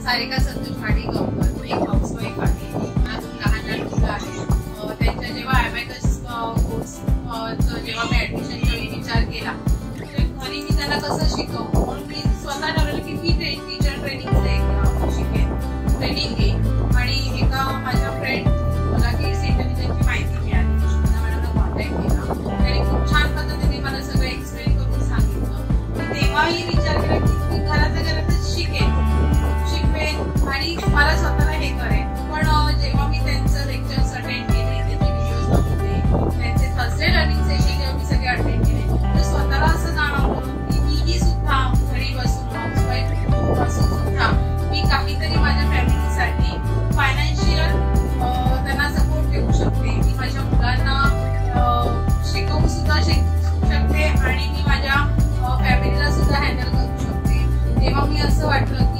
सारिका संतोष भाडीगावकर एक हाऊसवाईफ आहे. अजून लहान मुलं आहेत. त्यांच्या जेव्हा ॲबॅकस कोर्स जेव्हा मी ॲडमिशनच्या वेळी विचार केला तर घरी मी त्यांना कसं शिकवू म्हणून मी स्वतः ठरवलं की मी टीचर ट्रेनिंगचे शिकेन, ट्रेनिंग घेईन. आणि एका माझ्या फ्रेंड मला किड्स इंटेलिजन्सची माहिती मिळाली. मला मॅडमला कॉन्टॅक्ट केला. त्यांनी खूप छान पद्धतीने मला सगळं एक्सप्लेन करून सांगितलं. तेव्हाही विचार केला की मी घरातल्या घरातच शिकेन आणि मला स्वतःला हे करेन. पण जेव्हा मी त्यांचं लेक्चर्स अटेंड केले, त्यांचे व्हिडिओज बघितले, त्यांचे थर्सडे लर्निंग सेशन जेव्हा मी सगळे अटेंड केले तर स्वतःला असं जाणवलं की मीही सुद्धा घरी बसून हाऊसवाईफ बसून सुद्धा मी काहीतरी माझ्या फॅमिलीसाठी फायनान्शियल त्यांना सपोर्ट देऊ शकते. मी माझ्या मुलांना शिकवू सुद्धा शकते आणि मी माझ्या फॅमिलीला सुद्धा हँडल करू शकते. तेव्हा मी असं वाटलं